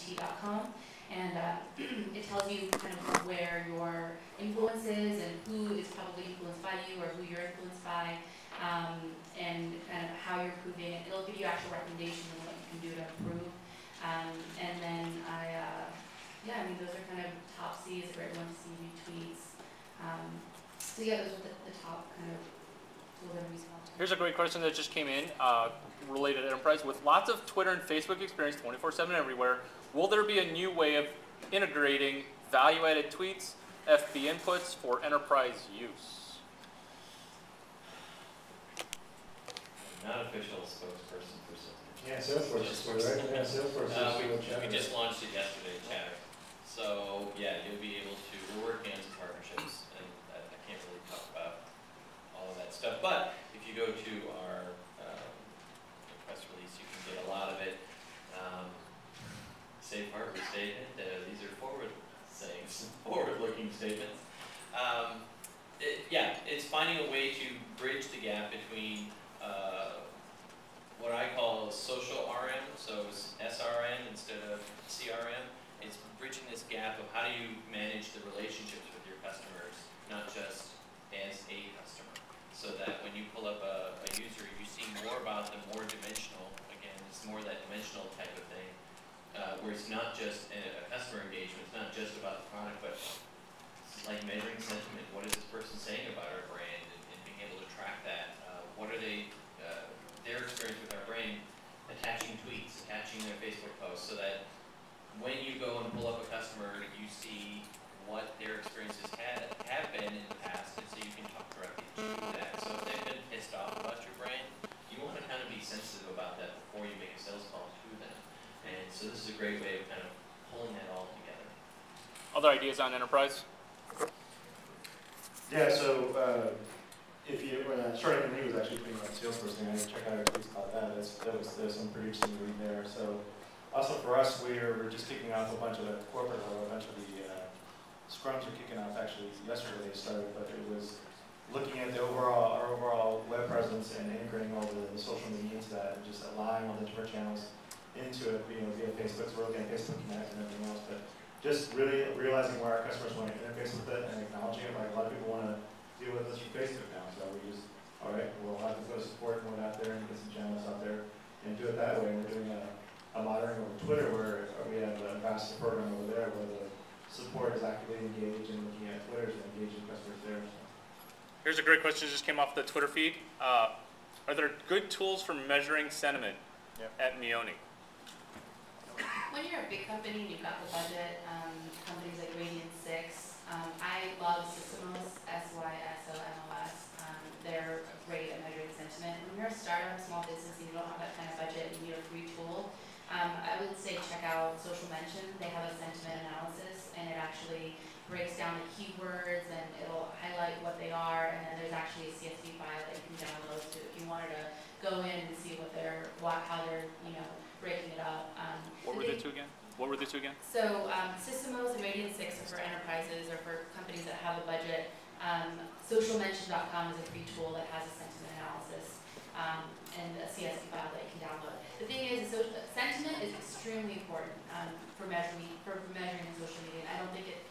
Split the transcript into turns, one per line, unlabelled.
swt.com, and it tells you kind of where your influence is and who is probably influenced by you or who you're influenced by, and kind of how you're improving it. It'll give you actual recommendations on what you can do to improve. And then yeah, I mean, those are kind of top C's, a great one to see retweets. So yeah, those are the top kind of tools that we use.
Here's a great question that just came in related to enterprise. With lots of Twitter and Facebook experience 24/7 everywhere, will there be a new way of integrating value-added tweets, FB inputs for enterprise use?
Not official spokesperson for something.
Yeah, Salesforce is right. Yeah, Salesforce is
we just launched it yesterday, Chatter. So yeah, you'll be able to. We're working on some partnerships, and I can't really talk about all of that stuff. But if you go to our press release, you can get a lot of it. Safe harbor statement. These are forward-looking statements. Yeah, it's finding a way to bridge the gap between what I call social RM, so it's SRM instead of CRM. It's bridging this gap of how do you manage the relationships with your customers, not just as a customer, so that when you pull up a user, you see more about them, more dimensional. Again, it's more that dimensional type of thing, where it's not just a customer engagement, it's not just about the product, but it's like measuring sentiment. What is this person saying about our brand, and being able to track that. What are they, their experience with our brand, attaching tweets, attaching their Facebook posts, so that when you go and pull up a customer, you see what their experiences have been in the past, and so you can talk directly to that. So if they've been pissed off about your brand, you want to kind of be sensitive about that before you make a sales call to them. And so this is a great way of kind of pulling that all together.
Other ideas on enterprise?
Yeah, so if you, when I started with me, was actually putting on Salesforce thing, I check out our tweets about that. There's some pretty interesting read there. So also for us, we're just kicking off a bunch of the corporate level, a bunch of the scrums are kicking off actually yesterday they started, but it was looking at our overall web presence and integrating all the social media into that, and just allowing all the different channels into it, via Facebook. So we're looking at Facebook Connect and everything else, but just really realizing where our customers want to interface with it and acknowledging it. Like a lot of people want to deal with this from Facebook now, so we just, all right, we'll have to go support and out there and get some channels out there and do it that way. And we're doing a monitoring over Twitter where we have an ambassador program over there where the support is actively engaged in looking at Twitters and engaging customers there. So.
Here's a great question that just came off the Twitter feed. Are there good tools for measuring sentiment at Meoni?
When you're a big company and you've got the budget, companies like Radian 6, I love Sysomos, SYSOMOS. They're great at measuring sentiment. When you're a startup, small business, and you don't have that kind of budget, and you need a free tool, I would say check out Social Mention. They have a sentiment analysis, and it actually breaks down the keywords, and it'll highlight what they are, and then there's actually a CSV file that you can download to if you wanted to go in and see how they're breaking it up.
What were the two again?
So Sysomos and Radian 6 are for enterprises or for companies that have a budget. Socialmention.com is a free tool that has a sentiment analysis and a CSV file that you can download. The thing is, sentiment is extremely important for measuring in social media. I don't think it